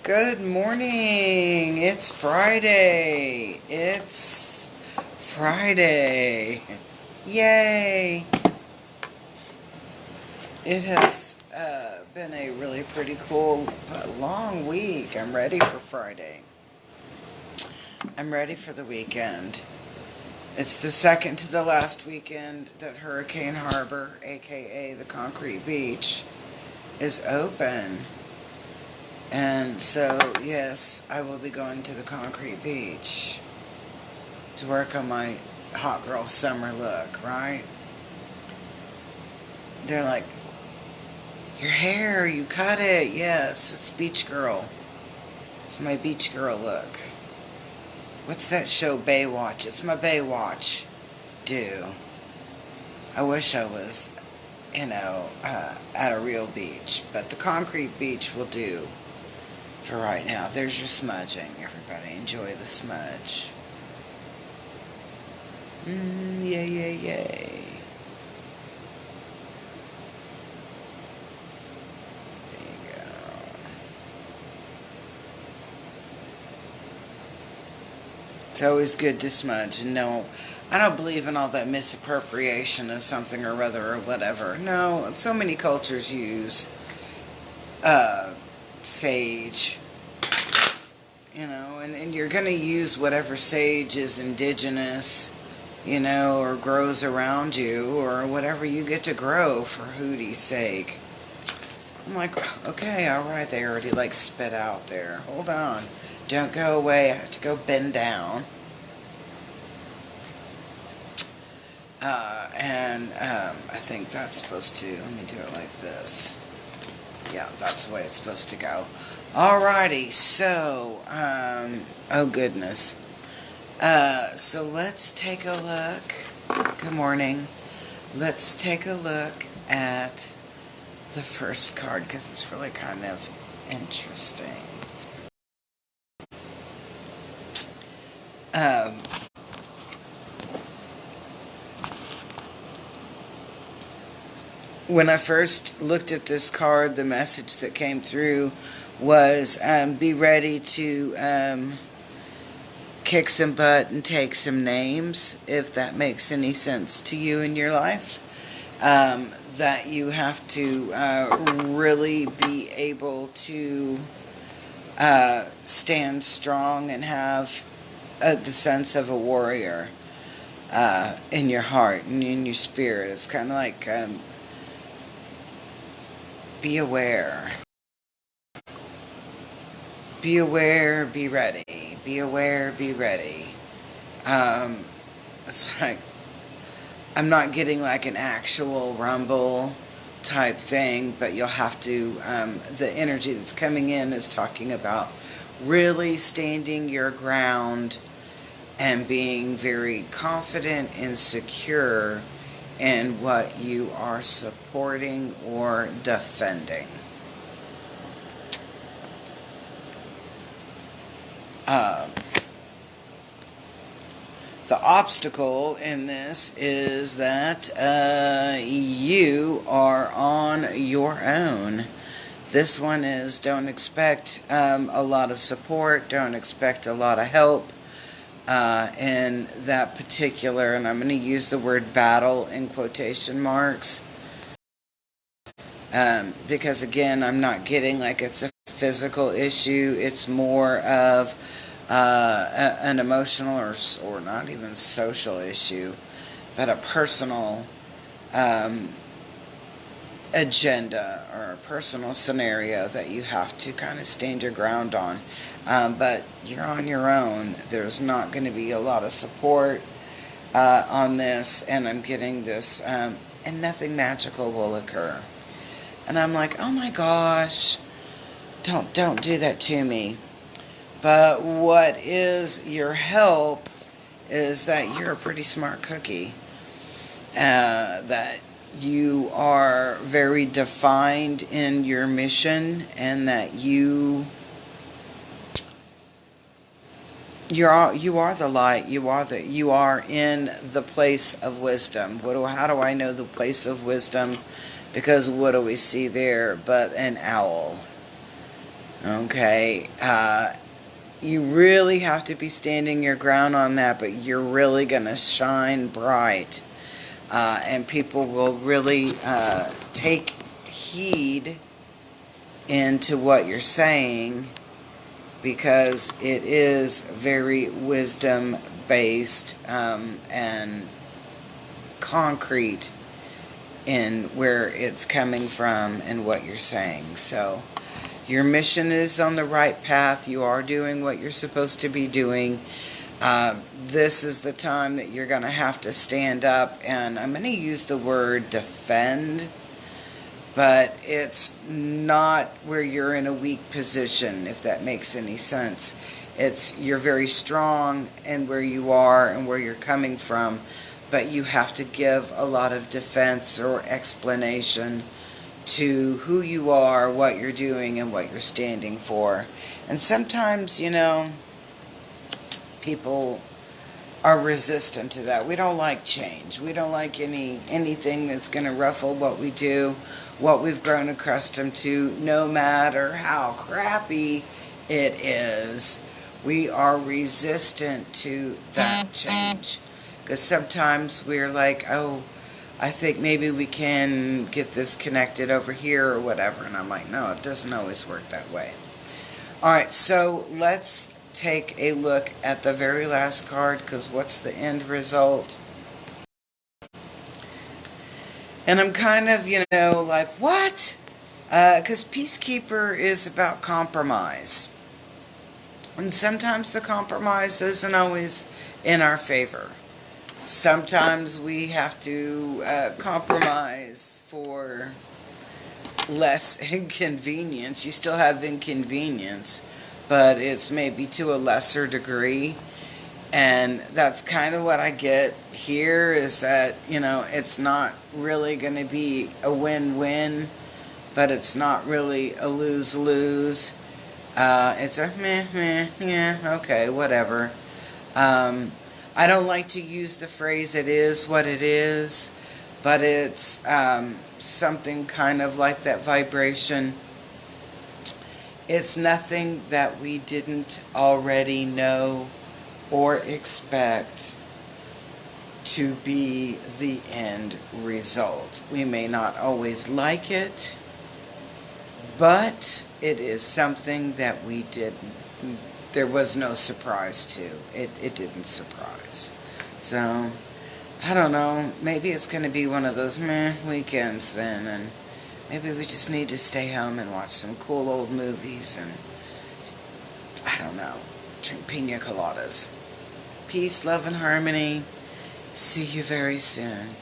Good morning. It's Friday. It's Friday. Yay. It has been a really pretty cool but long week. I'm ready for Friday. I'm ready for the weekend. It's the second to the last weekend that Hurricane Harbor, aka the Concrete Beach, is open. And so, yes, I will be going to the Concrete Beach to work on my hot girl summer look, right? They're like, your hair, you cut it. Yes, it's beach girl. It's my beach girl look. What's that show, Baywatch? It's my Baywatch do. I wish I was, at a real beach, but the Concrete Beach will do for right now. There's your smudging, everybody. Enjoy the smudge. Yay, yay, yay. There you go. It's always good to smudge. And no, I don't believe in all that misappropriation of something or other or whatever. No, so many cultures use sage, and you're going to use whatever sage is indigenous, or grows around you, or whatever you get to grow for Hootie's sake. I'm like, okay, all right, they already spit out there. Hold on. Don't go away. I have to go bend down. I think that's supposed to, let me do it like this. Yeah, that's the way it's supposed to go. Alrighty, so, oh goodness. So let's take a look. Good morning. Let's take a look at the first card because it's really kind of interesting. When I first looked at this card, the message that came through was be ready to kick some butt and take some names, if that makes any sense to you in your life. That you have to really be able to stand strong and have the sense of a warrior in your heart and in your spirit. It's kind of like be aware. Be aware, be ready. Be aware, be ready. It's like, I'm not getting like an actual rumble type thing, but you'll have to, the energy that's coming in is talking about really standing your ground and being very confident and secure in what you are supporting or defending. The obstacle in this is that you are on your own. This one is don't expect a lot of support, don't expect a lot of help in that particular, and I'm going to use the word battle in quotation marks, because again, I'm not getting like it's a physical issue. It's more of an emotional or not even social issue, but a personal agenda or a personal scenario that you have to kind of stand your ground on. But you're on your own. There's not going to be a lot of support on this, and I'm getting this, and nothing magical will occur. And I'm like, oh my gosh, don't do that to me. But what is your help is that you're a pretty smart cookie. That you are very defined in your mission, and that you are the light. You are in the place of wisdom. How do I know the place of wisdom? Because what do we see there but an owl? Okay? You really have to be standing your ground on that, but you're really going to shine bright. And people will really take heed into what you're saying, because it is very wisdom based and concrete in where it's coming from and what you're saying. So your mission is on the right path. You are doing what you're supposed to be doing. This is the time that you're going to have to stand up, and I'm going to use the word defend, but it's not where you're in a weak position, if that makes any sense. You're very strong in where you are and where you're coming from, but you have to give a lot of defense or explanation to who you are, what you're doing, and what you're standing for. And sometimes, people are resistant to that. We don't like change. We don't like anything that's going to ruffle what we do, what we've grown accustomed to, no matter how crappy it is. We are resistant to that change. Because sometimes we're like, oh, I think maybe we can get this connected over here or whatever. And I'm like, no, it doesn't always work that way. All right, so let's take a look at the very last card, because what's the end result? And I'm kind of, like, what? Because Peacekeeper is about compromise. And sometimes the compromise isn't always in our favor. Sometimes we have to compromise for less inconvenience. You still have inconvenience, but it's maybe to a lesser degree. And that's kind of what I get here, is that, it's not really going to be a win-win, but it's not really a lose-lose. It's a meh, yeah, okay, whatever. I don't like to use the phrase "it is what it is," but it's something kind of like that vibration. It's nothing that we didn't already know or expect to be the end result. We may not always like it, but it is something that we didn't. There was no surprise to. It didn't surprise. So, I don't know. Maybe it's going to be one of those meh weekends then, and maybe we just need to stay home and watch some cool old movies and, I don't know, drink pina coladas. Peace, love, and harmony. See you very soon.